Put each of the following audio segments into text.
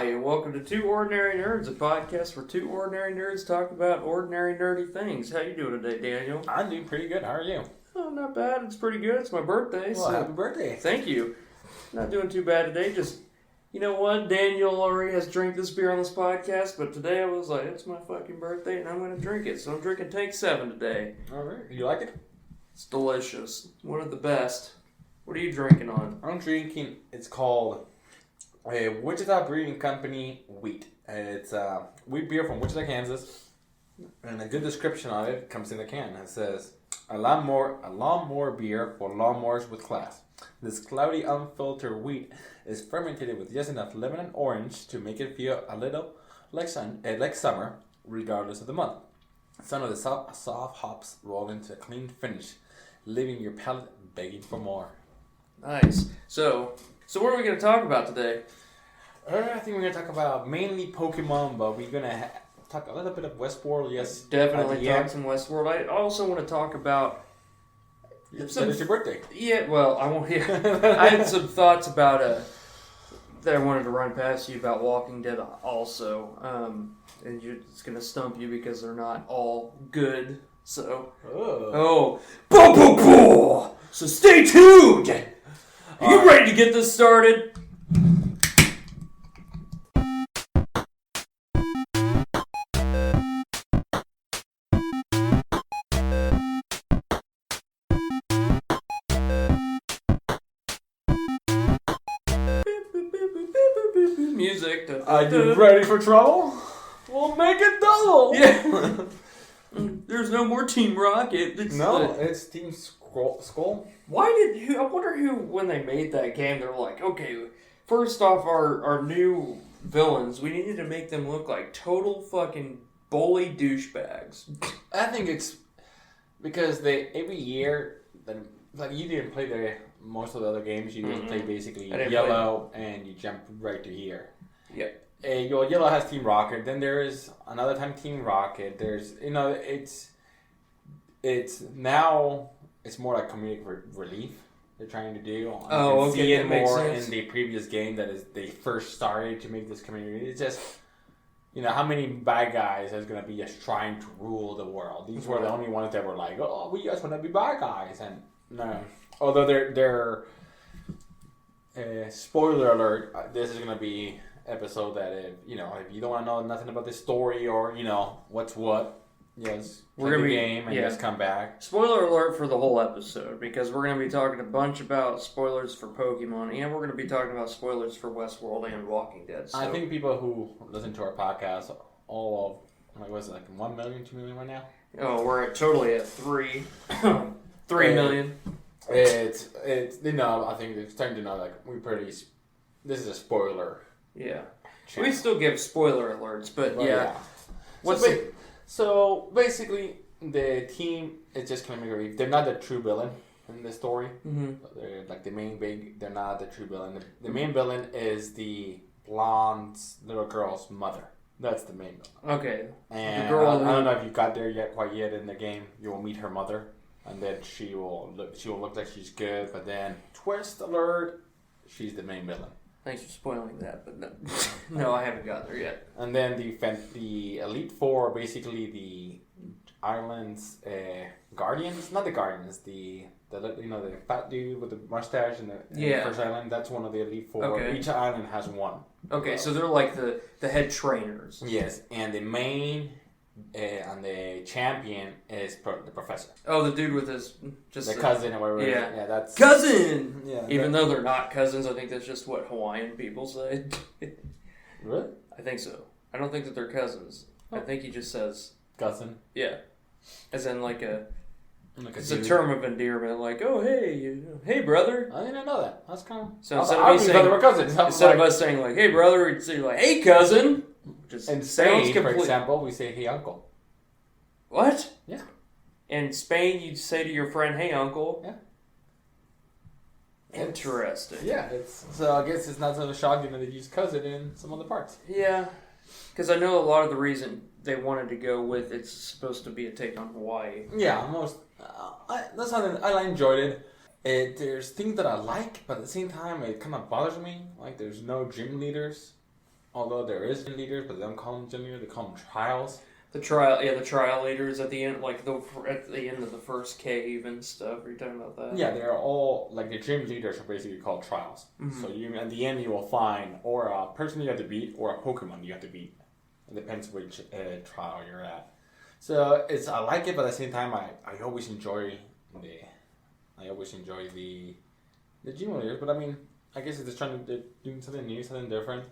Hi, and welcome to Two Ordinary Nerds, a podcast where two ordinary nerds talk about ordinary nerdy things. How you doing today, Daniel? I'm doing pretty good. How are you? Oh, not bad. It's pretty good. It's my birthday. Well, happy birthday. Thank you. Not doing too bad today. Just, you know what? Daniel already has drank this beer on this podcast, but today I was like, it's my fucking birthday, and I'm going to drink it. So I'm drinking Tank 7 today. All right. You like it? It's delicious. One of the best. What are you drinking on? I'm drinking, it's called Wichita Brewing Company Wheat. It's wheat beer from Wichita, Kansas. And a good description of it comes in the can. It says, a lawnmower beer for lawnmowers with class. This cloudy, unfiltered wheat is fermented with just enough lemon and orange to make it feel a little like summer, regardless of the month. Some of the soft hops roll into a clean finish, leaving your palate begging for more. Nice. So what are we going to talk about today? I think we're going to talk about mainly Pokemon, but we're going to talk a little bit of Westworld, yes. Definitely talk some Westworld. I also want to talk about... It's your birthday. Yeah, well, I won't hear. I had some thoughts about that I wanted to run past you about Walking Dead also. And it's going to stump you because they're not all good. So... So stay tuned! Are you ready to get this started? Music. Are you ready for trouble? We'll make it double! Yeah. There's no more Team Rocket. It's Team Skull. I wonder who, when they made that game, they were like, okay, first off, our new villains, we needed to make them look like total fucking bully douchebags. I think it's because every year, like you didn't play most of the other games, you just play basically Yellow and you jump right to here. Yeah. Your Yellow has Team Rocket, then there is another time Team Rocket, there's, it's now, it's more like comedic relief they're trying to do. You can see it more in the previous game they first started to make this community. It's just, how many bad guys is going to be just trying to rule the world? These were the only ones that were like, oh, we just want to be bad guys. And no. Although they're spoiler alert, this is going to be episode that if you don't want to know nothing about the story or, what's what, yes, we're going to game and just come back. Spoiler alert for the whole episode, because we're going to be talking a bunch about spoilers for Pokemon, and we're going to be talking about spoilers for Westworld and Walking Dead. So. I think people who listen to our podcast, all of, what is it, like 1 million, 2 million right now? Oh, we're totally at 3 million. It's I think it's starting to know, like, this is a spoiler. Yeah. Channel. We still give spoiler alerts, but yeah. So basically, the team is just coming relief. They're not the true villain in the story. Mm-hmm. They're like they're not the true villain. The main villain is the blonde little girl's mother. That's the main villain. Okay. And the girl, I don't know if you got there quite yet in the game. You will meet her mother, and then she will look like she's good, but then twist alert, she's the main villain. Thanks for spoiling that, but no, I haven't got there yet. And then the Elite Four, basically the island's guardians, not the guardians, the fat dude with the mustache and the first island. That's one of the Elite Four. Okay. Each island has one. Okay, so they're like the head trainers. Yes, and the main and the champion is the professor. Oh, the dude with his the cousin or whatever. Yeah, that's cousin. Yeah, even though they're not cousins, I think that's just what Hawaiian people say. Really? I think so. I don't think that they're cousins. Oh. I think he just says cousin. Yeah, as in it's a term of endearment, like, oh hey brother. I didn't know that. That's kind of. So instead of us saying like, hey brother, we'd say like, hey cousin. Just in Spain, for example, we say, hey, uncle. What? Yeah. In Spain, you'd say to your friend, hey, uncle. Yeah. Interesting. So I guess it's not so shocking that they use cousin in some other parts. Yeah. Because I know a lot of the reason they wanted to go with it's supposed to be a take on Hawaii. Yeah, almost. I enjoyed it. There's things that I like, but at the same time, it kind of bothers me. Like, there's no gym leaders. Although there is gym leaders, but they don't call them gym leaders, they call them trials. The trial leaders at the end, like at the end of the first cave and stuff. Are you talking about that? Yeah, they're all, like, the gym leaders are basically called trials. So at the end you will find or a person you have to beat or a Pokemon you have to beat. It depends which trial you're at. So I like it, but at the same time I always enjoy the gym leaders. But I mean, I guess it's just trying to do something new, something different.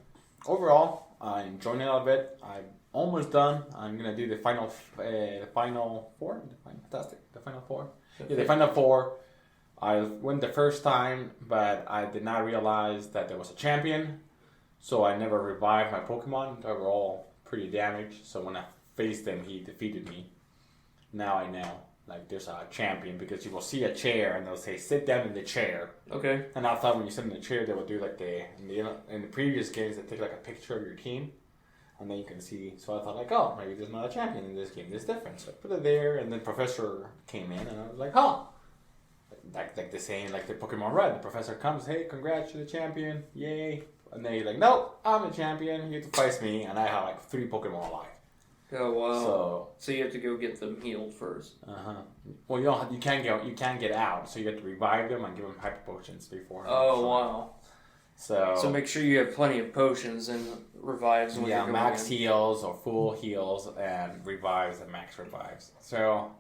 Overall, I'm enjoying it a bit. I'm almost done. I'm gonna do the final four. The final four. Yeah, the final four. I went the first time, but I did not realize that there was a champion, so I never revived my Pokemon. They were all pretty damaged. So when I faced him, he defeated me. Now I know, like, there's a champion because you will see a chair and they'll say sit down in the chair. Okay. And I thought when you sit in the chair, they would do like in the previous games they take like a picture of your team. And then you can see, so I thought like, oh, maybe there's not a champion in this game. There's different. So I put it there, and then Professor came in, and I was like, huh. Like the saying, like the Pokemon Red. The Professor comes, hey, congrats, you're the champion, yay. And then he's like, nope, I'm a champion. You have to face me, and I have like 3 Pokemon alive. Oh wow! So you have to go get them healed first. Well, you can't get out, so you have to revive them and give them hyper potions before. Oh wow! So make sure you have plenty of potions and revives. When you're going max heals or full heals and revives and max revives. So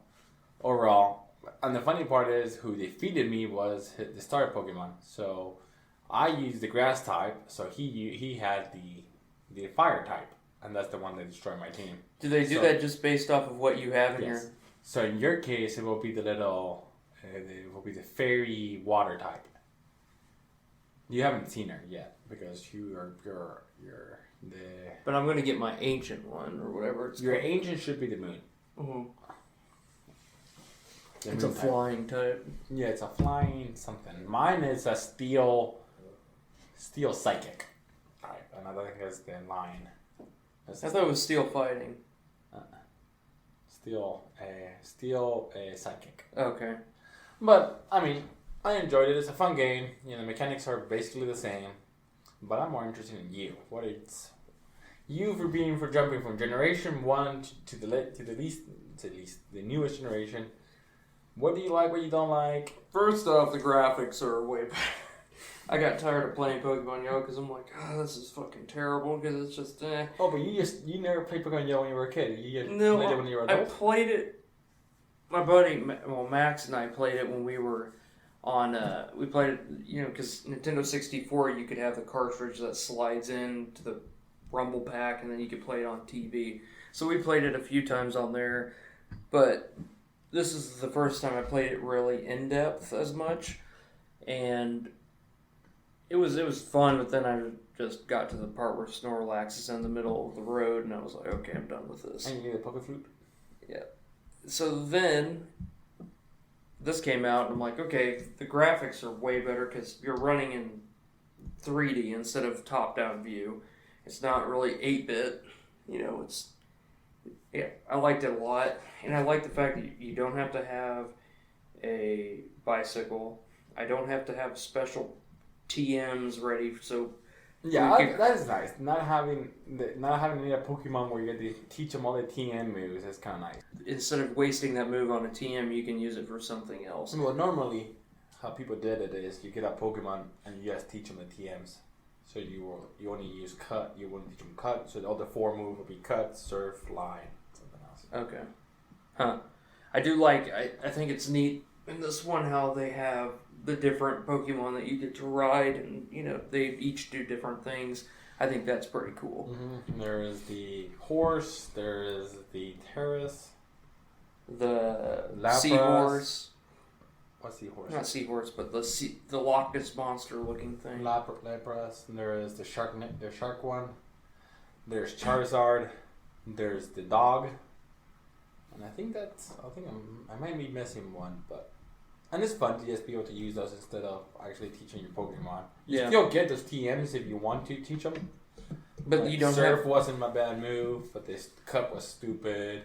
overall, and the funny part is, who defeated me was the starter Pokemon. So I used the grass type, so he had the fire type, and that's the one that destroyed my team. Do they do that just based off of what you have in your? So in your case, it will be the the fairy water type. You haven't seen her yet because you're the. But I'm gonna get my ancient one or whatever it's. Your ancient should be the moon. Mm-hmm. It's a flying type. Yeah, it's a flying something. Mine is a steel psychic type, and I think it's the line. I thought it was steel fighting. Steel psychic. Okay. But I mean, I enjoyed it. It's a fun game. You know, the mechanics are basically the same. But I'm more interested in you. What it's you for jumping from generation 1 to the newest generation. What do you like? What you don't like? First off, the graphics are way better. I got tired of playing Pokemon Yellow because I'm like, this is fucking terrible because it's just Oh, but you never played Pokemon Yellow when you were a kid. You played it when you were an adult? I played it. My buddy, Max and I played it when we were on. We played it, because Nintendo 64, you could have the cartridge that slides into the Rumble Pack, and then you could play it on TV. So we played it a few times on there, but this is the first time I played it really in depth as much, and it was fun. But then I just got to the part where Snorlax is in the middle of the road, and I was like, okay, I'm done with this. And you need a Poke Flute? Yeah. So then this came out, and I'm like, okay, the graphics are way better because you're running in 3D instead of top-down view. It's not really 8-bit. I liked it a lot, and I like the fact that you don't have to have a bicycle. I don't have to have special TMs ready, so yeah, that is nice. Not having a Pokemon where you get to teach them all the TM moves is kind of nice. Instead of wasting that move on a TM, you can use it for something else. Well, normally how people did it is you get a Pokemon and you just teach them the TMs. So you only use cut. You wouldn't teach them cut. So all the 4 moves will be cut, surf, fly, something else. Okay. Huh. I do like. I think it's neat in this one how they have the different Pokemon that you get to ride, and they each do different things. I think that's pretty cool. Mm-hmm. There is the horse. There is the Terrace. The Lapras. Seahorse. What's Seahorse? Not Seahorse, but the Loch Ness monster looking thing. Lapras. And there is the shark one. There's Charizard. There's the dog. And I might be missing one, but. And it's fun to just be able to use those instead of actually teaching your Pokemon. You still get those TMs if you want to teach them. But you don't Surf wasn't my bad move, but this cut was stupid.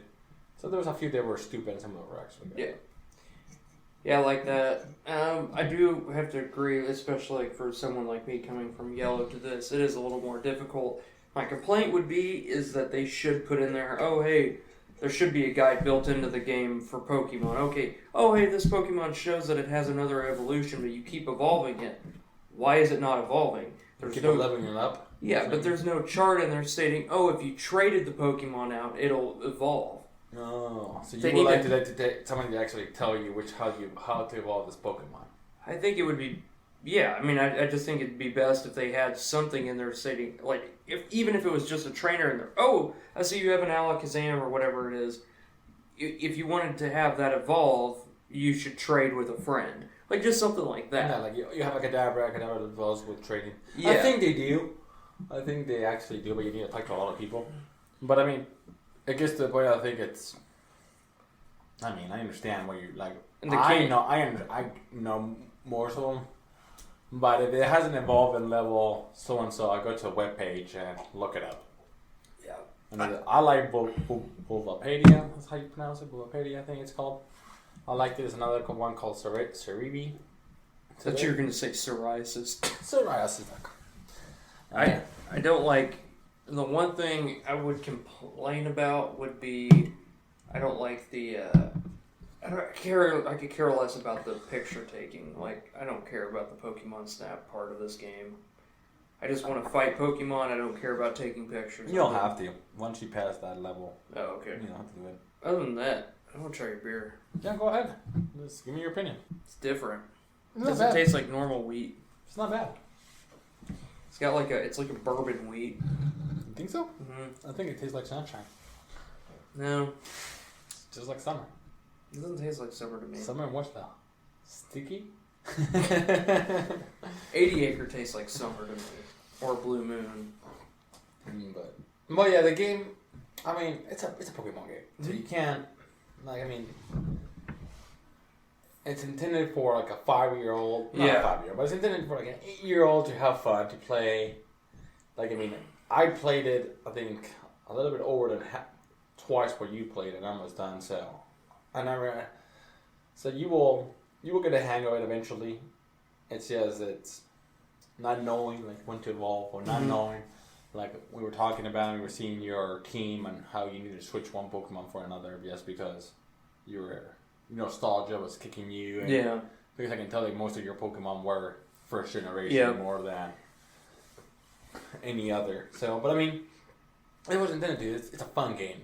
So there was a few that were stupid and some of them were actually good. Yeah. Yeah, I like that. I do have to agree, especially for someone like me coming from Yellow to this, it is a little more difficult My complaint would be is that they should put in there, oh hey, there should be a guide built into the game for Pokemon. Okay, oh hey, this Pokemon shows that it has another evolution, but you keep evolving it. Why is it not evolving? Keep leveling it up. Yeah, but there's no chart in there stating, oh, if you traded the Pokemon out, it'll evolve. Oh, so you would like to somebody to actually tell you how to evolve this Pokemon? I think it would be, yeah. I mean, I just think it'd be best if they had something in there stating, like, even if it was just a trainer in there. Oh, I see you have an Alakazam or whatever it is. If you wanted to have that evolve, you should trade with a friend, like just something like that. Yeah, like you have like a Kadabra that evolves with trading. Yeah. I think they do. I think they actually do, but you need to talk to a lot of people. But I mean, it gets to the point I think it's. I mean, I understand what you like. I know most of them, but if it hasn't evolved in level so and so, I go to a web page and look it up. Yeah. And I like Bulbapedia. That's how you pronounce it. Bulbapedia, I think it's called. I like there's another one called Cerebi. That you're gonna say psoriasis. Psoriasis. I don't like. The one thing I would complain about would be, I don't like the. I could care less about the picture taking. Like, I don't care about the Pokemon Snap part of this game. I just want to fight Pokemon. I don't care about taking pictures. You don't have to. Once you pass that level. Oh, okay. You don't have to do it. Other than that, I want to try your beer. Yeah, go ahead. Just give me your opinion. It's different. It It's doesn't taste like normal wheat. It's not bad. It's got it's like a bourbon wheat. You think so? Mm-hmm. I think it tastes like sunshine. No. Just like summer. It doesn't taste like summer to me. Summer in what style? Sticky? 80 Acre tastes like summer to me. Or Blue Moon. But yeah, the game, I mean, it's a Pokemon game. So you can't, like, I mean, it's intended for like a 5-year-old, not a 5-year-old, but it's intended for like an 8-year-old to have fun, to play. Like, I mean, I played it, I think, a little bit over than twice what you played, and I'm almost done, so. So you will get a hang of it eventually. It's just, it's not knowing like when to evolve, or not knowing, like we were talking about, we were seeing your team and how you need to switch one Pokemon for another just because your nostalgia was kicking you. And yeah. Because I can tell that most of your Pokemon were first generation more than any other. So, but I mean, it was intended to. It's a fun game.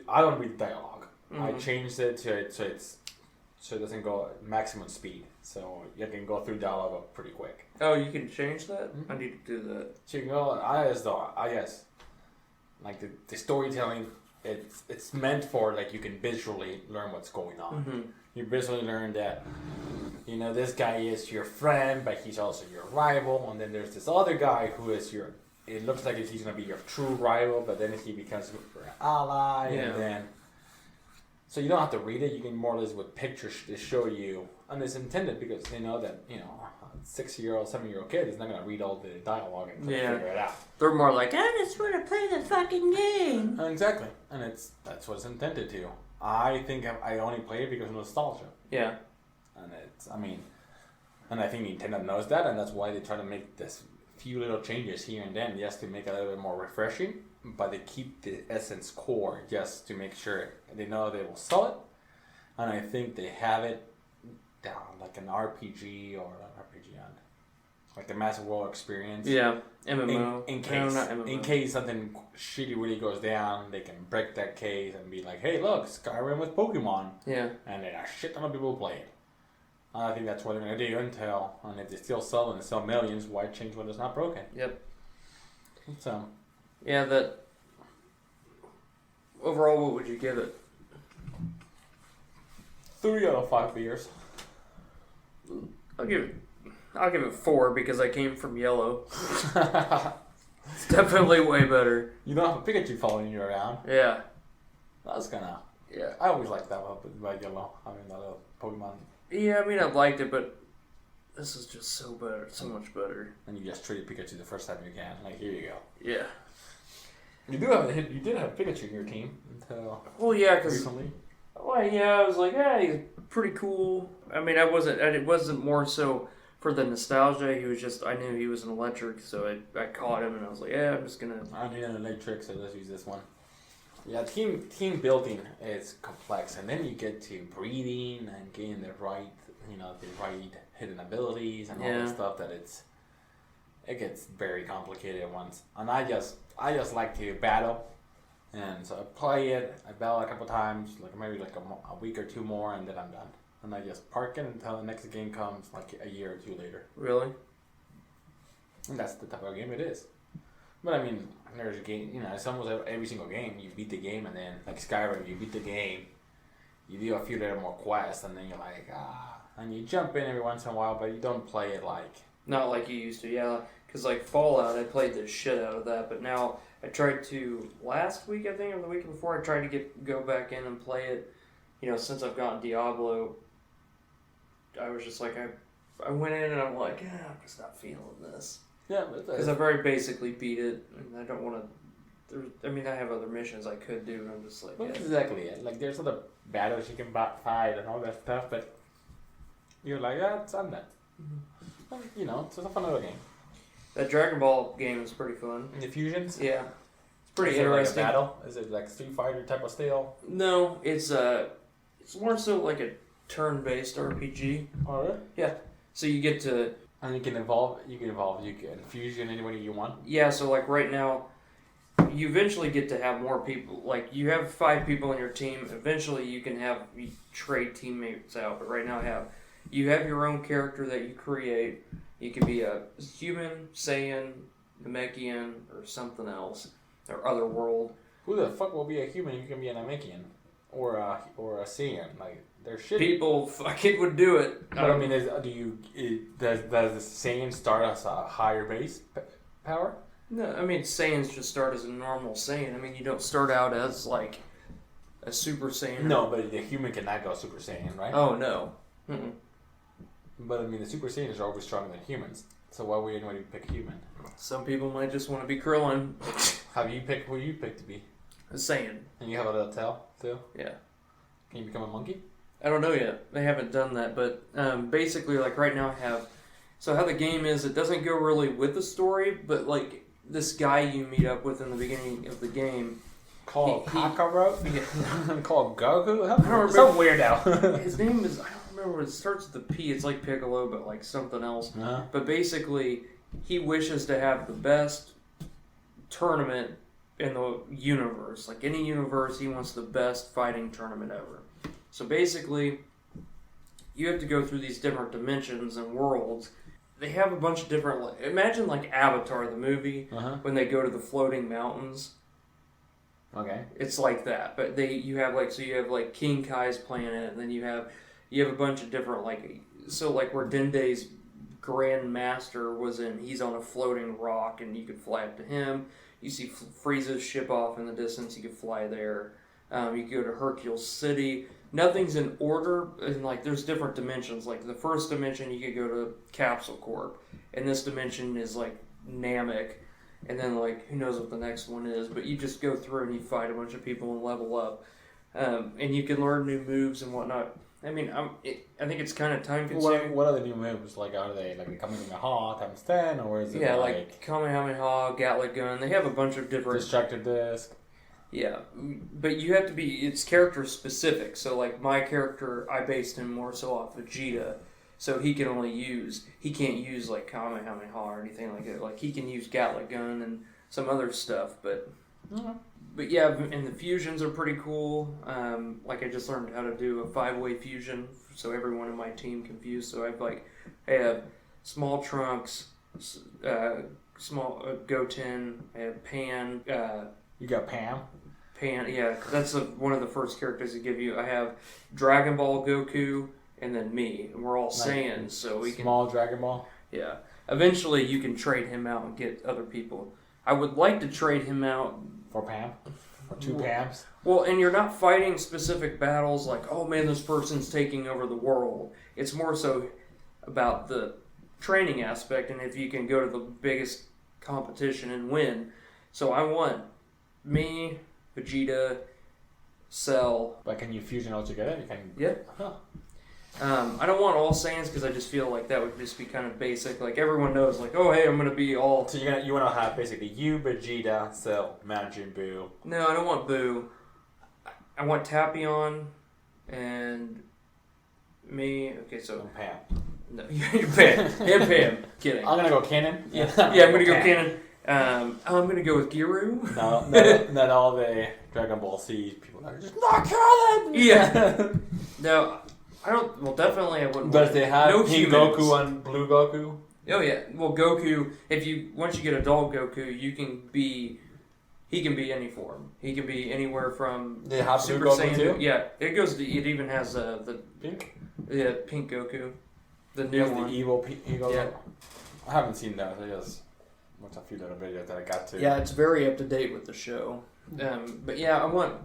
I don't read dialogue. I changed it so it doesn't go at maximum speed, so you can go through dialogue pretty quick. Oh, you can change that? I need to do that. So you can go. I guess, like the storytelling, it's meant for like you can visually learn what's going on. Mm-hmm. You visually learn that this guy is your friend, but he's also your rival, and then there's this other guy who is your. It looks like he's gonna be your true rival, but then he becomes your ally, and then. So you don't have to read it. You can more or less with pictures to show you, and it's intended because they know that a 6-year-old, 7-year-old kid is not gonna read all the dialogue and figure it out. They're more like, I just want to play the fucking game. Exactly, and that's what it's intended to. I think I only play it because of nostalgia. Yeah, and I think Nintendo knows that, and that's why they try to make this few little changes here and then just to make it a little bit more refreshing. But they keep the essence core just to make sure they know they will sell it, and I think they have it down like an RPG or an RPG on like the Massive World Experience. Yeah, MMO. In case something shitty really goes down, they can break that case and be like, "Hey, look, Skyrim with Pokemon." Yeah, and then a shit ton of people play it. And I think that's what they're gonna do and if they still sell and sell millions, why change when it's not broken? Yep. So. Yeah, that. Overall, what would you give it? 3 out of 5 beers. I'll give it 4 because I came from yellow. It's definitely way better. You don't have a Pikachu following you around. Yeah. That's kinda. Yeah. I always liked that about yellow. I mean, that little Pokemon. Yeah, I mean, I liked it, but this is just so better, so much better. And you just treated Pikachu the first time you can. Like, here you go. Yeah. You did have Pikachu in your team until recently. Well, yeah, I was like, he's pretty cool. I mean, it wasn't more so for the nostalgia, I knew he was an electric, so I caught him and I was like, yeah, I'm just gonna. I need an electric, so let's use this one. Yeah, team building is complex, and then you get to breeding and getting the right hidden abilities and all that stuff. That it gets very complicated at once. And I just like to battle, and so I play it. I battle a couple times, like maybe like a week or two more, and then I'm done. And I just park it until the next game comes, like a year or two later. Really? And that's the type of game it is. But I mean, there's a game, it's almost every single game. You beat the game, and then, like Skyrim, you beat the game, you do a few little more quests, and then you're like, and you jump in every once in a while, but you don't play it like... Not like you used to, yeah. Because, like, Fallout, I played the shit out of that, but now I tried to, last week, I think, or the week before, I tried to go back in and play it. Since I've gotten Diablo, I was just like, I went in and I'm like, I'm just not feeling this. Yeah, because I very basically beat it, and I don't want to. I have other missions I could do, and I'm just like. Well, exactly it. Like there's other battles you can fight and all that stuff, but you're like, it's on that. Mm-hmm. It's a fun little game. That Dragon Ball game is pretty fun. And the fusions. Yeah, it's pretty interesting. Like a battle? Is it like Street Fighter type of style? No, it's more so like a turn-based RPG. Oh really? Yeah. So you get to. And you can evolve, you can fusion anybody you want. Yeah, so like right now, you eventually get to have more people. Like you have 5 people in your team. Eventually you can you trade teammates out. But right now you have your own character that you create. You can be a human, Saiyan, Namekian, or something else. Or other world. Who the fuck will be a human? You can be a Namekian. Or a Saiyan. Like... They're shitty. People fucking would do it. But I mean, does the Saiyan start as a higher base power? No, I mean Saiyans just start as a normal Saiyan. I mean, you don't start out as like a Super Saiyan. No, but the human cannot go Super Saiyan, right? Oh no. Mm-mm. But I mean, the Super Saiyans are always stronger than humans. So why would anybody pick human? Some people might just want to be Krillin. Who you pick to be? A Saiyan. And you have a little tail too. Yeah. Can you become a monkey? I don't know yet. They haven't done that, but basically, like right now, I have. So how the game is, it doesn't go really with the story, but like this guy you meet up with in the beginning of the game, called Kakarot, called Goku. I don't remember. So weird now. His name is, I don't remember. It starts with the P. It's like Piccolo, but like something else. Uh-huh. But basically, he wishes to have the best tournament in the universe. Like any universe, he wants the best fighting tournament ever. So basically, you have to go through these different dimensions and worlds. They have a bunch of different... Imagine like Avatar, the movie, when they go to the floating mountains. Okay. It's like that. But you have like King Kai's planet, and then you have a bunch of different like... So like where Dende's Grand Master was in, he's on a floating rock, and you could fly up to him. You see Frieza's ship off in the distance, you could fly there. You could go to Hercule's City. Nothing's in order, and like there's different dimensions. Like the first dimension, you could go to Capsule Corp, and this dimension is like Namek, and then like who knows what the next one is. But you just go through and you fight a bunch of people and level up, and you can learn new moves and whatnot. I mean, I think it's kind of time consuming. What are the new moves? Like are they like Kamehameha times 10, or is it like Kamehameha, Gatling gun? They have a bunch of different destructive disc. Yeah, but you have to be, it's character specific. So like my character, I based him more so off Vegeta. So he can't use like Kamehameha or anything like that. Like he can use Gatling gun and some other stuff. But yeah, and the fusions are pretty cool. Like I just learned how to do a 5-way fusion. So everyone in my team can fuse. So I have small Trunks, small Goten, I have Pan. You got Pam. Yeah, that's one of the first characters they give you. I have Dragon Ball Goku, and then me, and we're all Saiyans, so we can... Small Dragon Ball? Yeah. Eventually, you can trade him out and get other people. I would like to trade him out... For Pam? For 2 Pams? Well, and you're not fighting specific battles like, oh man, this person's taking over the world. It's more so about the training aspect, and if you can go to the biggest competition and win. So I want me, Vegeta, Cell. But can you fusion all together? You can. Yeah. Huh. I don't want all Saiyans because I just feel like that would just be kind of basic. Like everyone knows, like, oh hey, I'm gonna be all. So you want to have basically you, Vegeta, Cell, Majin Buu. No, I don't want Boo. I want Tapion and me. Okay, so And Pam. no, you're Pam. And Pam. Kidding. I'm gonna go canon. Yeah, I'm gonna go canon. I'm gonna go with Giru. No, not all the Dragon Ball Z people are just not canon. Yeah. No, I don't. Well, definitely I wouldn't. But they have no Pink humans. Goku and Blue Goku. Oh yeah. Well, Goku. Once you get adult Goku, he can be any form. He can be anywhere from They have Super Blue Goku Saiyan. too? Yeah, it goes. It even has the Pink. pink Goku, the new That's one. the evil Goku. Yeah. I haven't seen that. I just watched a few little videos that I got to. Yeah, it's very up to date with the show. But yeah, I want.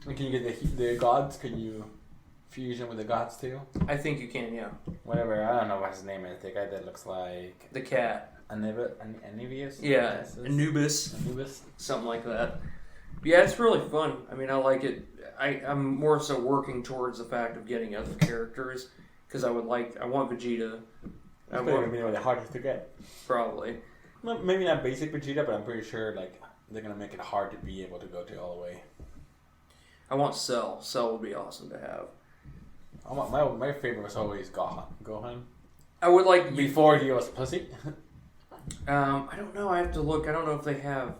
And can you get the gods? Can you fusion with the gods too? I think you can. Yeah, Whatever. I don't know what his name is. The guy that looks like the cat. Anubis. Yeah, Anubis, Anubis. something like that. But yeah, it's really fun. I mean, I like it. I'm more so working towards the fact of getting other characters because I want Vegeta. It's gonna be really hard to get. Probably. Maybe not basic Vegeta, but I'm pretty sure like they're gonna make it hard to be able to go to all the way. I want Cell. Cell would be awesome to have. My favorite was always Gohan. I would like Before he was pussy. I don't know. I have to look. I don't know if they have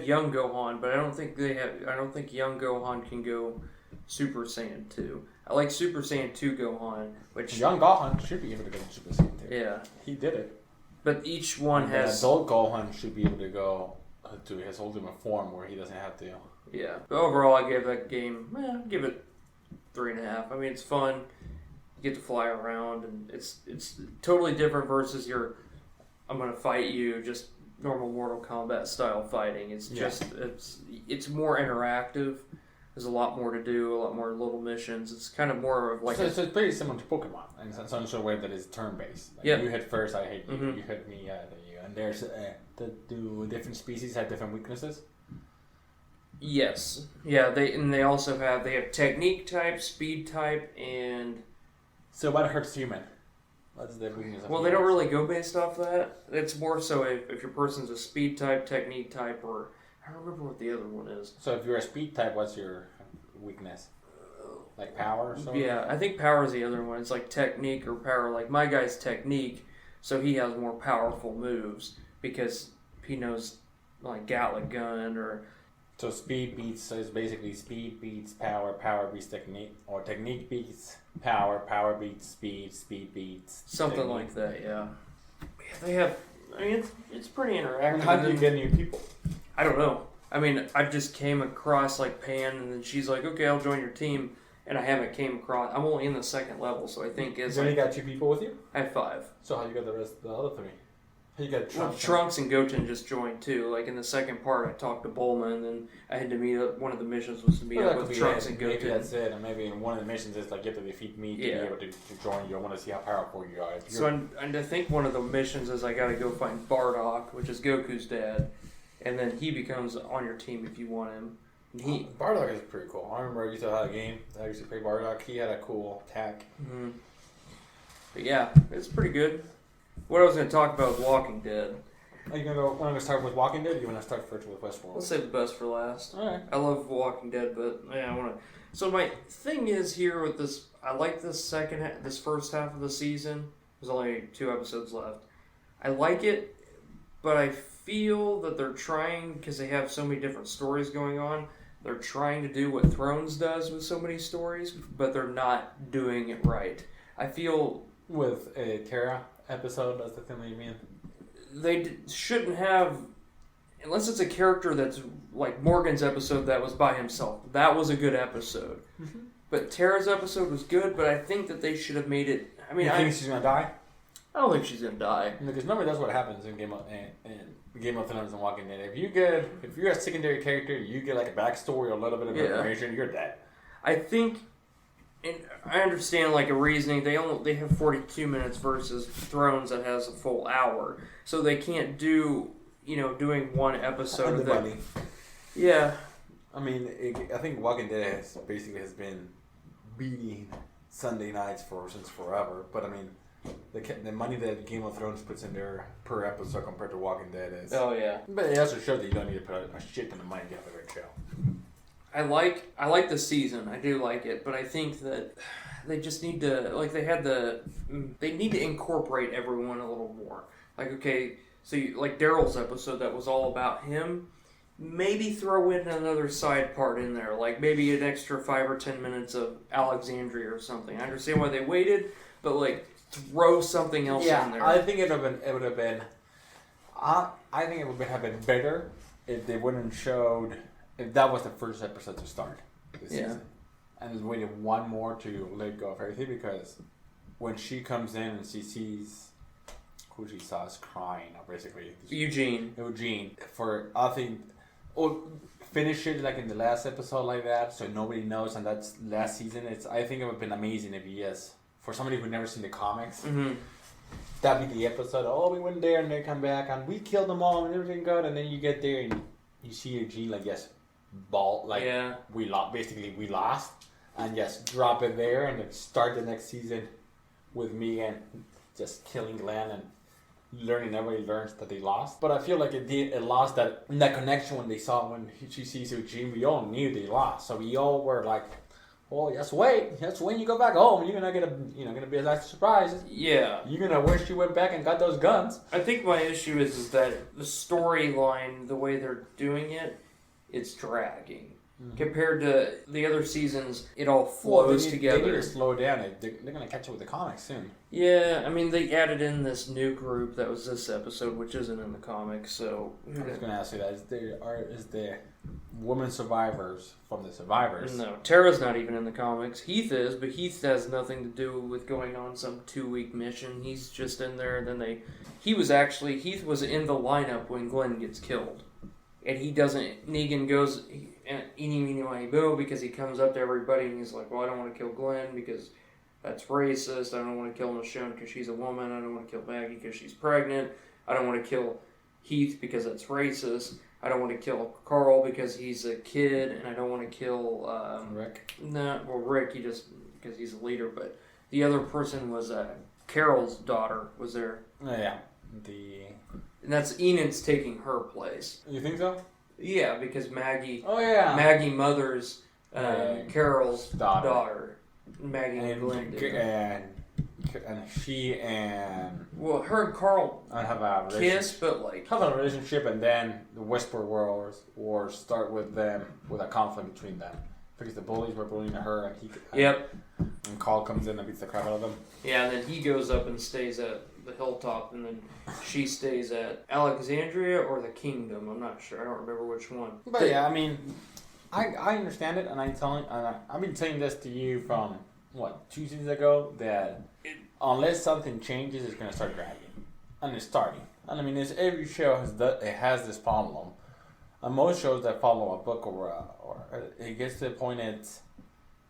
young Gohan, but I don't think young Gohan can go Super Saiyan 2. I like Super Saiyan 2 Gohan, which Young Gohan should be able to go to Super Saiyan 2. yeah, He did it. but each one And has adult Gohan should be able to go to his ultimate form where he doesn't have to. yeah. But overall, I gave that game give it 3.5. I mean, it's fun. You get to fly around, and it's totally different versus your I'm gonna fight you just normal Mortal Kombat style fighting. It's just it's more interactive. There's a lot more to do, a lot more little missions. It's kind of more of like so it's pretty similar to Pokemon in some sort of way that is turn based. Like Yeah. You hit first, I hit you. Mhm. You hit me, I hit you. And there's do different species have different weaknesses? yes, yeah. They also have technique type, speed type, and So what hurts human? What's the weakness of well, they don't humans? really go based off that. It's more so if your person's a speed type, technique type, or I don't remember what the other one is. So if you're a speed type, what's your weakness? Like power or something? Yeah, I think power is the other one. It's like technique or power. Like my guy's technique, so he has more powerful moves because he knows like Gatling gun or So it's basically speed beats power, power beats technique, or technique beats power, power beats speed, speed beats something technique. like that. Yeah, they have. I mean, it's pretty interactive. And how do you get new people? I don't know. I mean, I just came across like Pan, and then she's like, "Okay, I'll join your team," and I haven't came across. I'm only in the second level, so I think it's You only like, got 2 people with you? I have 5. So how you got the rest of the other 3? How you got Well, Trunks? Trunks and Goten just joined too. Like in the second part, I talked to Bulma, and then I had to meet up. One of the missions was to meet Well, up that with could be Trunks it. and Maybe Goten. that's it, and maybe in one of the missions is like you have to defeat me to Yeah. be able to join you. I want to see how powerful you are. If So you're- and I think one of the missions is I got to go find Bardock, which is Goku's dad, and then he becomes on your team if you want him. And he, Bardock is pretty cool. I remember I used to have a game. I used to play Bardock. He had a cool attack. mhm. But yeah, it's pretty good. What I was going to talk about was Walking Dead. Are you want to start with Walking Dead, or you want to start first with Westworld? Let's save the best for last. All right. I love Walking Dead, but yeah, I want to. So my thing is here with this. I like this this first half of the season. There's only 2 episodes left. I like it, but I feel that they're trying because they have so many different stories going on. They're trying to do what Thrones does with so many stories, but they're not doing it right. I feel With a Terra episode, that's the thing that you mean? they shouldn't have, unless it's a character that's like Morgan's episode that was by himself. That was a good episode. Mm-hmm. But Tara's episode was good, but I think that they should have made it. I mean, You think she's gonna die? I don't think she's gonna die. Because remember, that's what happens in Game of Thrones and Walking Dead. If you're a secondary character, you get like a backstory or a little bit of information, you're dead. I think, and I understand like a reasoning. They have 42 minutes versus Thrones that has a full hour, so they can't do doing one episode. And the money. Yeah. I mean, I think Walking Dead has been beating Sunday nights since forever. But I mean, the money that Game of Thrones puts in there per episode compared to Walking Dead is. Oh yeah. But it also shows that you don't need to put a shit ton of money to have a great show. I like the season. I do like it, but I think that they just need to they need to incorporate everyone a little more. Like, okay, so like Daryl's episode that was all about him. Maybe throw in another side part in there, like maybe an extra 5 or 10 minutes of Alexandria or something. I understand why they waited, but like throw something else in there. I think it would have been. I think it would have been better if they wouldn't showed. If that was the first episode to start this season, and just waited one more to let go of everything, because when she comes in and she sees who she saw is crying, basically Eugene. For I think, finish it like in the last episode like that, so nobody knows, and that's last season. I think it would have been amazing if for somebody who'd never seen the comics. Mm-hmm. That'd be the episode. Oh, we went there and they come back and we killed them all and everything good, and then you get there and you see Eugene we lost, and drop it there and then start the next season with Megan just killing Glenn and everybody learns that they lost. But I feel like it lost that connection when she sees Eugene. We all knew they lost, so we all were like, well, just wait. Just when you go back home, you're gonna be a nice surprise. Yeah, you're gonna wish you went back and got those guns. I think my issue is that the storyline, the way they're doing it, it's dragging. Mm-hmm. Compared to the other seasons, it all flows together. They need to slow down. They're going to catch up with the comics soon. Yeah, I mean, they added in this new group that was this episode, which isn't in the comics, so... I was going to ask you that. Is the women survivors from the survivors? No, Tara's not even in the comics. Heath is, but Heath has nothing to do with going on some 2-week mission. He's just in there, and then Heath was in the lineup when Glenn gets killed. And Negan goes, eeny, meeny, miny, boo, because he comes up to everybody and he's like, well, I don't want to kill Glenn because that's racist. I don't want to kill Michonne because she's a woman. I don't want to kill Maggie because she's pregnant. I don't want to kill Heath because that's racist. I don't want to kill Carl because he's a kid. And I don't want to kill... Rick? No, well, Rick, because he's a leader. But the other person was Carol's daughter was there. Oh, yeah. And that's Enid's taking her place. You think so? Yeah, because Maggie... Oh, yeah. Maggie mothers Carol's daughter. Maggie and Glenn did. And she and... Well, her and Carl have a kiss, but like... Have a relationship, and then the Whisper Wars start with them, with a conflict between them. Because the bullies were bullying her, and and Carl comes in and beats the crap out of them. Yeah, and then he goes up and stays at the hilltop, and then she stays at Alexandria or the Kingdom. I'm not sure. I don't remember which one. But yeah, I mean, I understand it, and I've been saying this to you from 2 seasons ago, that unless something changes, it's gonna start dragging, and it's starting. And I mean, every show has this problem. And most shows that follow a book or it gets to the point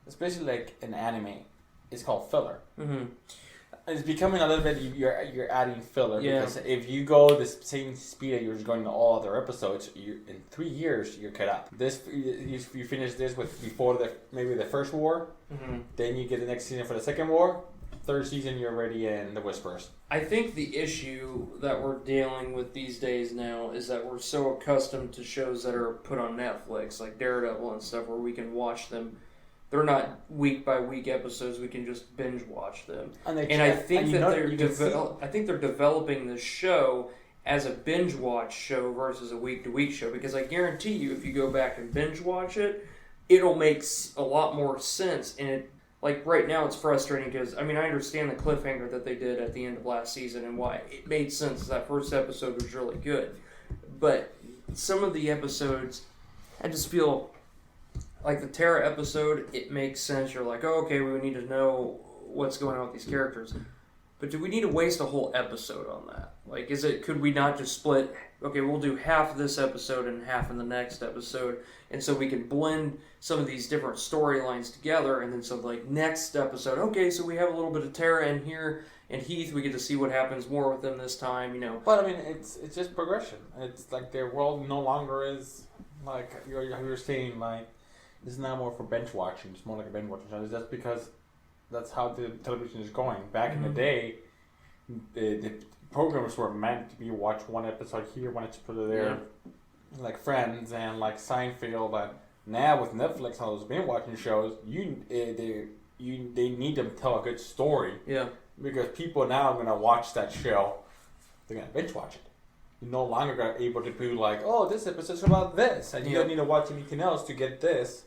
especially like an anime, it's called filler. Mm-hmm. It's becoming a little bit, you're adding filler, because if you go the same speed that you're going to all other episodes, in 3 years you're cut up. You finish this before maybe the first war, mm-hmm. Then you get the next season for the second war. Third season you're already in the Whispers. I think the issue that we're dealing with these days now is that we're so accustomed to shows that are put on Netflix, like Daredevil and stuff, where we can watch them. They're not week by week episodes. We can just binge watch them. And I think they're developing this show as a binge watch show versus a week to week show, because I guarantee you, if you go back and binge watch it, it'll make a lot more sense. And like right now, it's frustrating because I understand the cliffhanger that they did at the end of last season and why it made sense. That first episode was really good, but some of the episodes, I just feel. Like the Tara episode, it makes sense. You're like, oh, okay, we need to know what's going on with these characters. But do we need to waste a whole episode on that? Like, could we not just split, okay, we'll do half of this episode and half in the next episode, and so we can blend some of these different storylines together, and then so like next episode, okay, so we have a little bit of Tara in here, and Heath, we get to see what happens more with them this time, But it's just progression. It's like their world no longer is, like, you're saying, like, this is now more for bench watching. It's more like a bench watching show. That's because that's how the television is going. Back in the day, the programs were meant to be watched one episode here, one episode there, like Friends and like Seinfeld. But now with Netflix and all those binge watching shows, they need to tell a good story. Yeah. Because people now are gonna watch that show, they're gonna binge watch it. You're no longer able to be like, oh, this episode's about this, and you don't need to watch anything else to get this,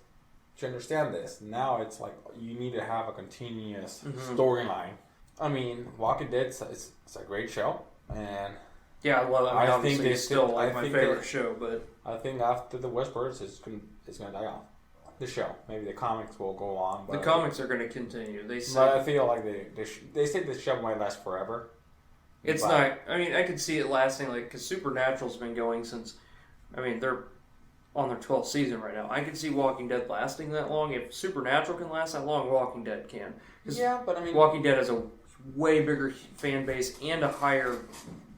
to understand this. Now it's like you need to have a continuous storyline. I mean, Walking Dead is a great show, and yeah, I love it. I mean, obviously think it's still like my favorite show, but I think after the Westworld, it's gonna die off. The show, maybe the comics will go on. But the comics are going to continue. They say. But I feel like they say the show might last forever. It's not. I mean, I could see it lasting because Supernatural's been going since. I mean, they're on their 12th season right now. I could see Walking Dead lasting that long. If Supernatural can last that long, Walking Dead can. Yeah, but I mean, Walking Dead has a way bigger fan base and a higher,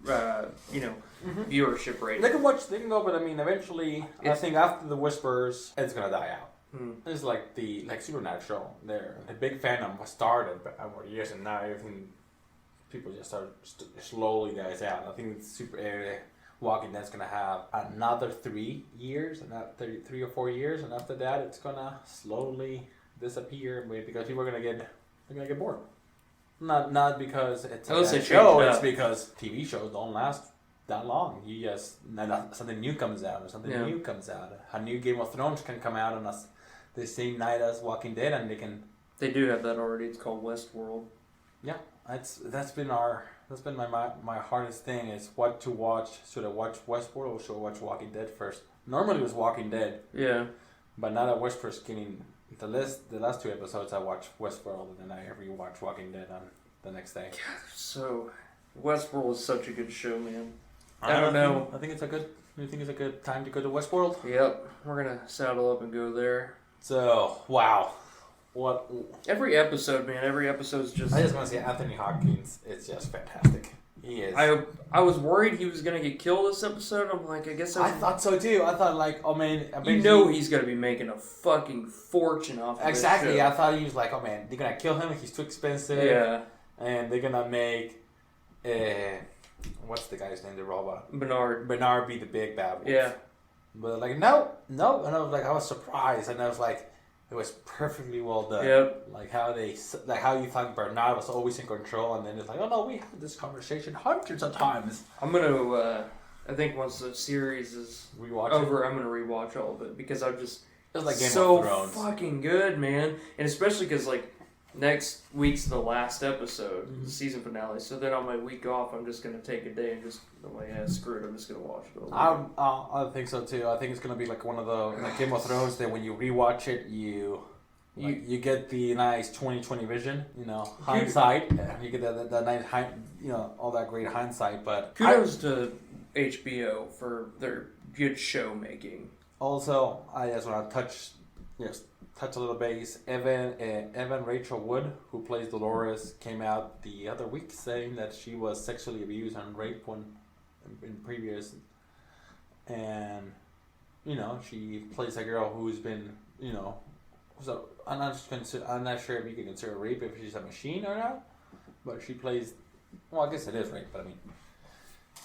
viewership rate. They can go, but I mean, eventually, I think after the Whispers, it's gonna die out. It's like Supernatural. The big fandom was started over years, and now everything people just start slowly dies out. I think Walking Dead's gonna have another 3 years, not 3 or 4 years, and after that, it's gonna slowly disappear because people are gonna get bored. Not because it's a show. It's because TV shows don't last that long. You just something new comes out, or something new comes out. A new Game of Thrones can come out on us the same night as Walking Dead, and they can. They do have that already. It's called Westworld. Yeah, that's been my hardest thing is what to watch. Should I watch Westworld or should I watch Walking Dead first? Normally it was Walking Dead. Yeah. But now that Westworld's getting the last 2 episodes, I watched Westworld, and then I rewatched Walking Dead on the next day. God, so Westworld is such a good show, man. I don't know. I think it's a good time to go to Westworld. Yep, we're gonna saddle up and go there. So wow, what every episode's just. I just want to say Anthony Hopkins. It's just fantastic. He is. I was worried he was gonna get killed this episode. I'm like, I guess I thought so too. I thought like, oh man, he's gonna be making a fucking fortune off of exactly. This show. I thought he was like, oh man, they're gonna kill him. He's too expensive. Yeah. And they're gonna make, what's the guy's name? The robot. Bernard be the big bad wolf. Yeah. But like no, and I was surprised, and I was like, it was perfectly well done. Yep. Like how you thought Bernard was always in control, and then it's like, oh no, we had this conversation hundreds of times. I'm gonna, I think once the series is over, I'm gonna rewatch all of it because I'm just it's like Game so of Thrones. Fucking good, man, and especially because like. Next week's the last episode, the season finale. So then on my week off, I'm just gonna take a day and just screw it. I'm just gonna watch it over. I think so too. I think it's gonna be like one of the like Game of Thrones that when you rewatch it, you get the nice 20/20 vision. Hindsight. You get that nice all that great hindsight. But kudos to HBO for their good show making. Also, I just want to touch a little base. Evan Rachel Wood, who plays Dolores, came out the other week saying that she was sexually abused and raped in previous, and she plays a girl who's been so I'm not sure if you can consider rape if she's a machine or not, but she plays. Well, I guess it is rape, but I mean,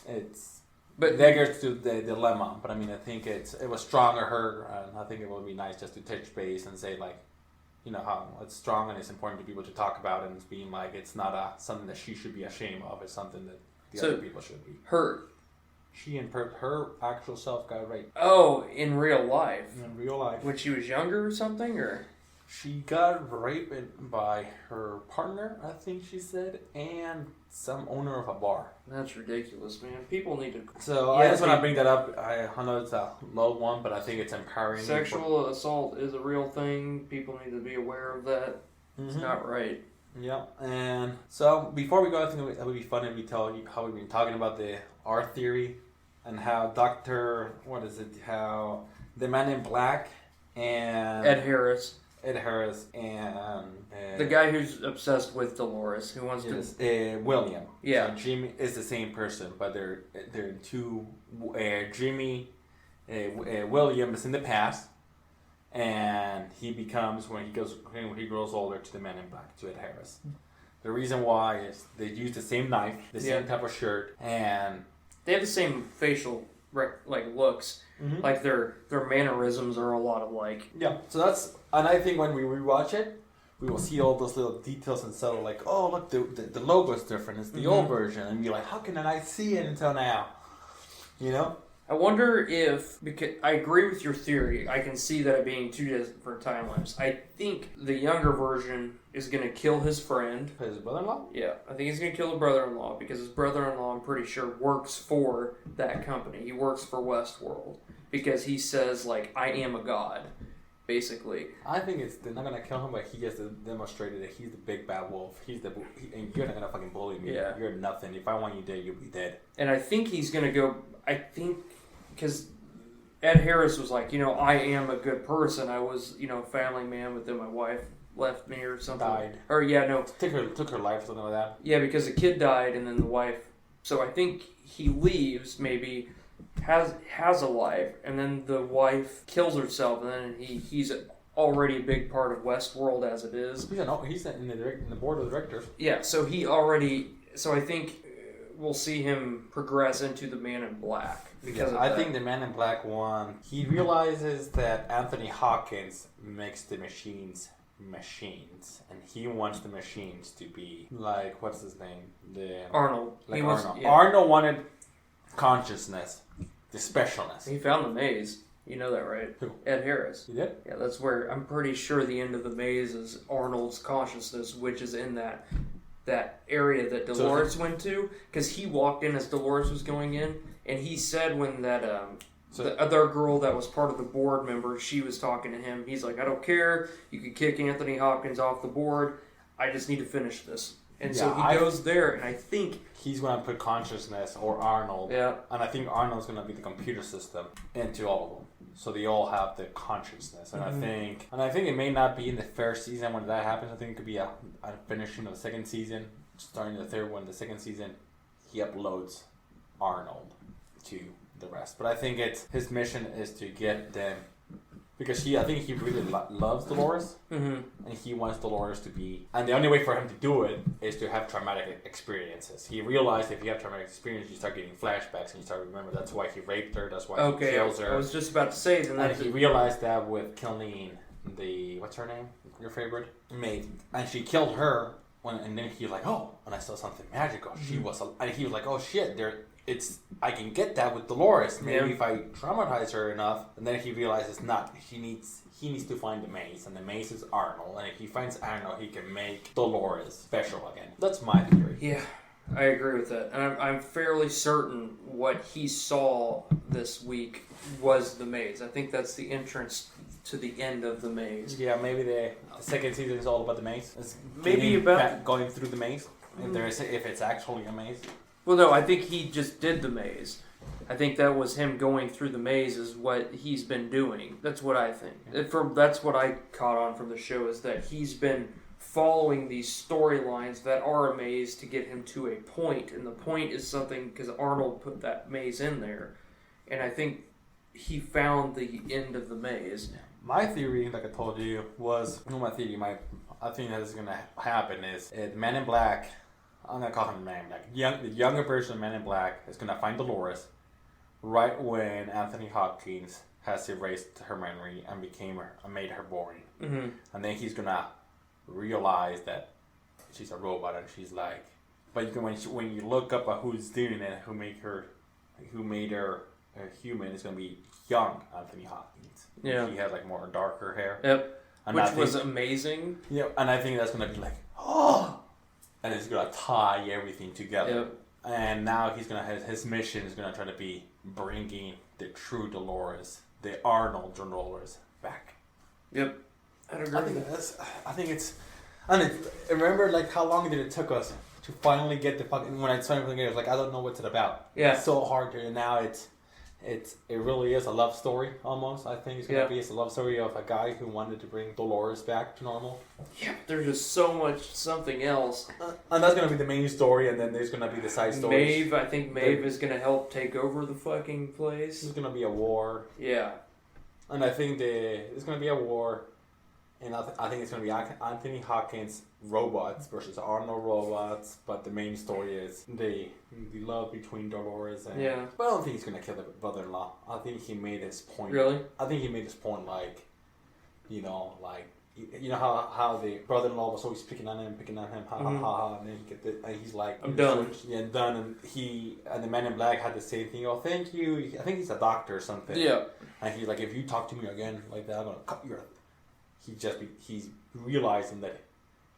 it's. But that gets to the dilemma. But I mean, I think it was strong of her, and I think it would be nice just to touch base and say like, how it's strong and it's important to people to talk about, and it's being like it's not something that she should be ashamed of. It's something that the other people should be. She and her actual self got raped. Oh, in real life. In real life. When she was younger or something, or. She got raped by her partner, I think she said, and some owner of a bar. That's ridiculous, man. People need to... So I just want to bring that up. I know it's a low one, but I think it's empowering. Sexual assault is a real thing. People need to be aware of that. Mm-hmm. It's not right. Yeah, and so before we go, I think it would be fun if we tell you how we've been talking about our theory and how how the Man in Black and... Ed Harris and the guy who's obsessed with Dolores, who wants to William. Yeah, so Jimmy is the same person, but they're two. Jimmy, William is in the past, and he becomes when he grows older to the Man in Black, to Ed Harris. The reason why is they use the same knife, the same type of shirt, and they have the same facial looks. Like their mannerisms are a lot alike. Yeah. So and I think when we rewatch it, we will see all those little details and subtle, like, oh look, the logo's different. It's the old version, and be like, how can I see it until now? You know. I wonder if, because I agree with your theory, I can see that being two different timelines. I think the younger version is going to kill his friend. His brother-in-law? Yeah, I think he's going to kill his brother-in-law because his brother-in-law, I'm pretty sure, works for that company. He works for Westworld because he says, like, I am a god, basically. I think they're not going to kill him, but he has demonstrated that he's the big bad wolf. And you're not going to fucking bully me. Yeah. You're nothing. If I want you dead, you'll be dead. And I think he's going to go, because Ed Harris was like, I am a good person. I was, family man, but then my wife left me or something. Died. Or, yeah, no. Took her life or something like that. Yeah, because the kid died and then the wife. So I think he leaves, maybe, has a life, and then the wife kills herself, and then he's already a big part of Westworld as it is. He's in the board of directors. Yeah, so I think we'll see him progress into the Man in Black. I think the Man in Black one, he realizes that Anthony Hopkins makes the machines, and he wants the machines to be like, what's his name? Arnold. Like Arnold. Yeah. Arnold wanted consciousness, the specialness. He found the maze. You know that, right? Who? Ed Harris. You did? Yeah, that's where I'm pretty sure the end of the maze is Arnold's consciousness, which is in that area that Dolores went to, because he walked in as Dolores was going in, and he said when that the other girl that was part of the board member, she was talking to him, he's like, I don't care, you can kick Anthony Hopkins off the board, I just need to finish this. And so he goes there, and I think he's going to put consciousness, or Arnold, and I think Arnold's going to be the computer system into all of them. So they all have the consciousness, and I think it may not be in the first season when that happens. I think it could be a finishing of the second season, starting the third one. The second season, he uploads Arnold to the rest. But I think his mission is to get them, because I think he really loves Dolores, and he wants Dolores to be. And the only way for him to do it is to have traumatic experiences. He realized if you have traumatic experience, you start getting flashbacks, and you start remember. That's why he raped her. That's why he kills her. I was just about to say. And he realized that with killing what's her name? Your favorite maid, and she killed her. And then he's like, oh, and I saw something magical. She was, and he was like, oh shit, I can get that with Dolores. Maybe if I traumatize her enough. And then he realizes not. He needs to find the maze, and the maze is Arnold. And if he finds Arnold, he can make Dolores special again. That's my theory. Yeah, I agree with that. And I'm fairly certain what he saw this week was the maze. I think that's the entrance to the end of the maze. Yeah, maybe the second season is all about the maze. It's maybe about going through the maze. If it's actually a maze. Well, no, I think he just did the maze. I think that was him going through the maze is what he's been doing. That's what I think. That's what I caught on from the show is that he's been following these storylines that are a maze to get him to a point. And the point is something because Arnold put that maze in there. And I think he found the end of the maze. My theory, like I told you, was... I think that is going to happen is Man in Black... I'm going to call him Man in Black. The younger version of Man in Black is going to find Dolores right when Anthony Hopkins has erased her memory and made her boring. Mm-hmm. And then he's going to realize that she's a robot and she's like... But when you look up at who's doing it, who made her a human, it's going to be young Anthony Hopkins. Yeah. He has like more darker hair. Yep. Which was amazing. Yeah, and I think that's going to be like, oh... And it's going to tie everything together. Yep. And now his mission is going to try to be bringing the true Dolores, the Arnold Dolores, back. Yep. I think it's... And remember, like, how long did it took us to finally get the fucking... When I started playing it, I was like, I don't know what's it about. Yeah. It's so hard to... And now it really is a love story, almost. I think it's going to be a love story of a guy who wanted to bring Dolores back to normal. Yeah, there's just so much something else. And that's going to be the main story, and then there's going to be the side stories. Maeve is going to help take over the fucking place. There's going to be a war. Yeah. And I think it's going to be a war. And I think it's going to be Anthony Hopkins robots versus Arnold robots. But the main story is the love between Dolores and... Yeah. But I don't think he's going to kill the brother-in-law. I think he made his point. Really? I think he made his point like, you know how the brother-in-law was always picking on him, ha ha ha, and then he's like, I'm done. Yeah, done. And the Man in Black had the same thing. Oh, thank you. I think he's a doctor or something. Yeah. And he's like, if you talk to me again like that, I'm gonna cut your. He's realizing that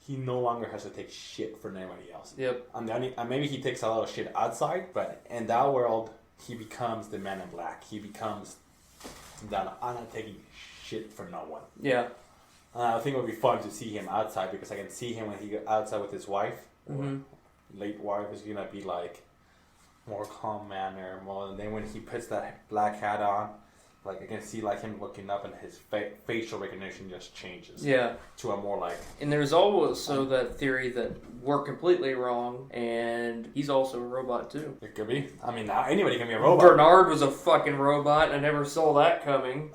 he no longer has to take shit from anybody else. Yep. And maybe he takes a lot of shit outside, but in that world, he becomes the Man in Black. He becomes that I'm not taking shit from no one. Yeah. I think it would be fun to see him outside because I can see him when he goes outside with his wife. Mm-hmm. Late wife is gonna be like more calm manner, more. And then when he puts that black hat on, like I can see like him looking up and his facial recognition just changes. Yeah. To a more like. And there's also that theory that we're completely wrong, and he's also a robot too. It could be. I mean, anybody can be a robot. Bernard was a fucking robot. I never saw that coming.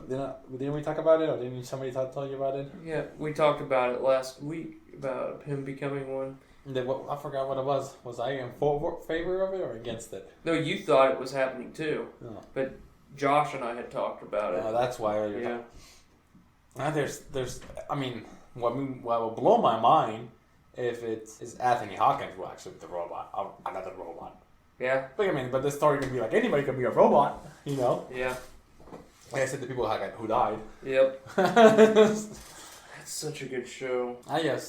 Didn't we talk about it, or didn't somebody tell you about it? Yeah, we talked about it last week about him becoming one. I forgot what it was. Was I in favor of it or against it? No, you thought it was happening too. Oh. But Josh and I had talked about it. That's why. Yeah. There's. I mean, what will blow my mind if it's Anthony Hopkins who actually the robot, another robot. Yeah. But the story can be like anybody can be a robot, you know. Yeah. Like I said, the people who died. Yep. That's such a good show. I give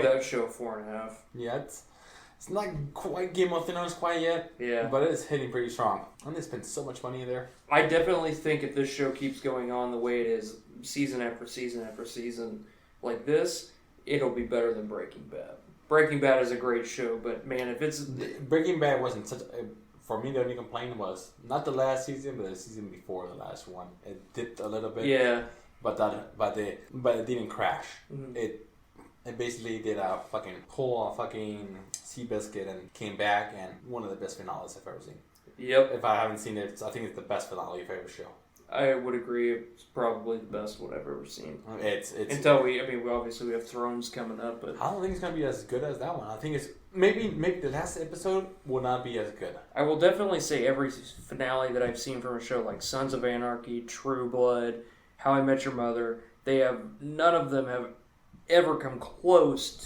that show a 4.5. Yeah, it's not quite Game of Thrones quite yet. Yeah. But it is hitting pretty strong. And they spent so much money there. I definitely think if this show keeps going on the way it is, season after season after season, like this, it'll be better than Breaking Bad. Breaking Bad is a great show, but man, if it's... Breaking Bad wasn't such a... For me, the only complaint was not the last season, but the season before the last one. It dipped a little bit. Yeah. But it didn't crash. Mm-hmm. It basically did a fucking pull on fucking Seabiscuit and came back, and one of the best finales I've ever seen. Yep. If I haven't seen it, I think it's the best finale of every show. I would agree. It's probably the best one I've ever seen. It's until we obviously have Thrones coming up, but I don't think it's gonna be as good as that one. I think it's maybe the last episode will not be as good. I will definitely say every finale that I've seen from a show like Sons of Anarchy, True Blood, How I Met Your Mother, none of them have ever came close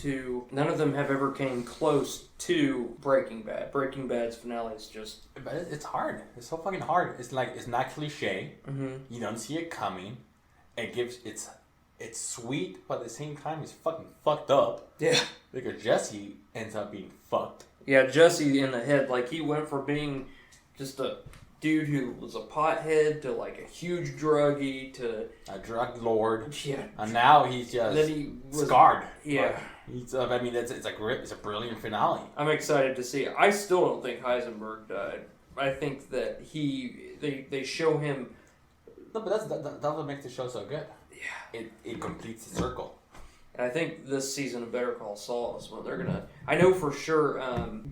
to Breaking Bad. Breaking Bad's finale is just... But it's hard. It's so fucking hard. It's like, it's not cliche. Mm-hmm. You don't see it coming. It's sweet, but at the same time, it's fucking fucked up. Yeah. Because Jesse ends up being fucked. Yeah, Jesse in the head. Like, he went from being just a dude who was a pothead to like a huge druggie to a drug lord. Yeah. And now he's just scarred. Yeah. It's a brilliant finale. I'm excited to see it. I still don't think Heisenberg died. I think that they show him. No, but that's what makes the show so good. Yeah. It completes the circle. And I think this season of Better Call Saul is when they're gonna. I know for sure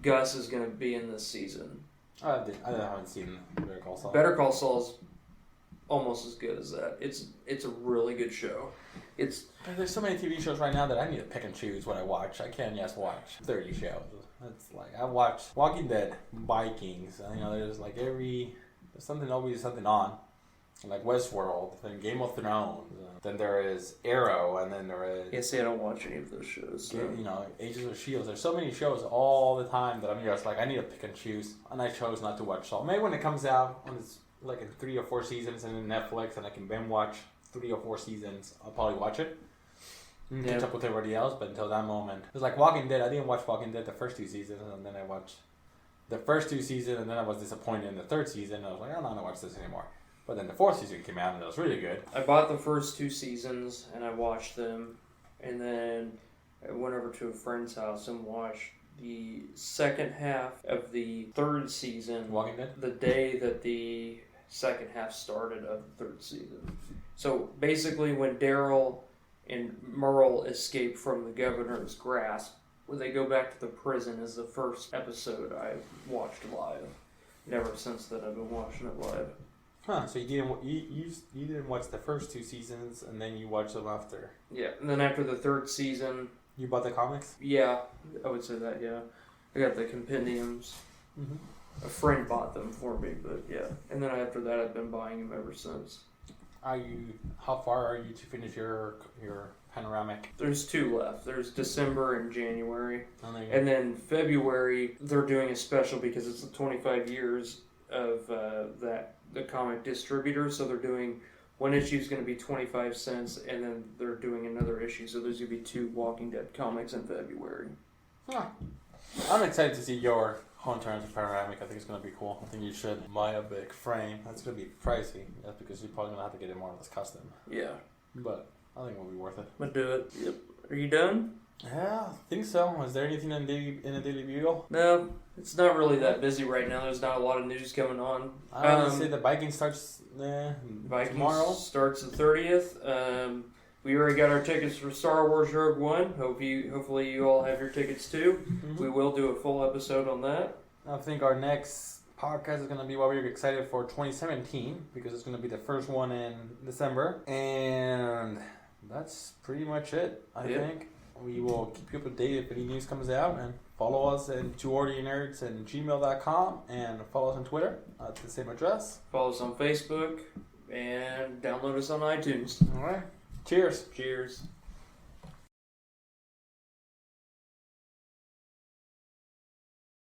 Gus is gonna be in this season. I haven't seen Better Call Saul. Better Call Saul is almost as good as that. It's a really good show. There's so many TV shows right now that I need to pick and choose what I watch. I can't just watch 30 shows. It's like I watch Walking Dead, Vikings. There's like there's always something on, like Westworld, then Game of Thrones. Then there is Arrow, and then there is... Yeah, see, I don't watch any of those shows. So. Agents of S.H.I.E.L.D. There's so many shows all the time that I'm just like, I need to pick and choose. And I chose not to watch Saul. Maybe when it comes out, when it's like in 3 or 4 seasons and in Netflix, and I can binge watch 3 or 4 seasons, I'll probably watch it. And catch up with everybody else, but until that moment... It was like Walking Dead. I didn't watch Walking Dead the first 2 seasons, and then I watched the first 2 seasons, and then I was disappointed in the 3rd season, and I was like, I'm not going to watch this anymore. But then the 4th season came out and it was really good. I bought the first 2 seasons and I watched them, and then I went over to a friend's house and watched the second half of the 3rd season. Walking Dead? The day that the second half started of the 3rd season. So basically when Daryl and Merle escape from the governor's grasp, when they go back to the prison is the first episode I watched live. ever since then I've been watching it live. Huh? So you didn't watch the first 2 seasons, and then you watched them after. Yeah, and then after the 3rd season, You bought the comics? yeah, I would say that. Yeah, I got the compendiums. Mm-hmm. A friend bought them for me, but yeah. And then after that, I've been buying them ever since. How far are you to finish your panoramic? There's 2 left. There's December and January. And then February, they're doing a special because it's the 25 years of the comic distributor. So they're doing one issue is going to be 25 cents, and then they're doing another issue. So there's going to be 2 Walking Dead comics in February. Huh. I'm excited to see your home turns of panoramic. I think it's going to be cool. I think you should buy a big frame. That's going to be pricey. That's because you're probably going to have to get it more or less custom. Yeah. But I think it will be worth it. I'm going to do it. Yep. Are you done? Yeah, I think so. Is there anything in the Daily Bugle? No, it's not really that busy right now. There's not a lot of news going on. I would say the biking starts Vikings tomorrow. Starts the 30th. We already got our tickets for Star Wars Rogue One. Hopefully you all have your tickets too. Mm-hmm. We will do a full episode on that. I think our next podcast is going to be what we're excited for 2017 because it's going to be the first one in December. And that's pretty much it, I think. We will keep you up to date if any news comes out, and follow us at TwoOrdinaryNerds and gmail.com, and follow us on Twitter at the same address. Follow us on Facebook and download us on iTunes. All right. Cheers. Cheers.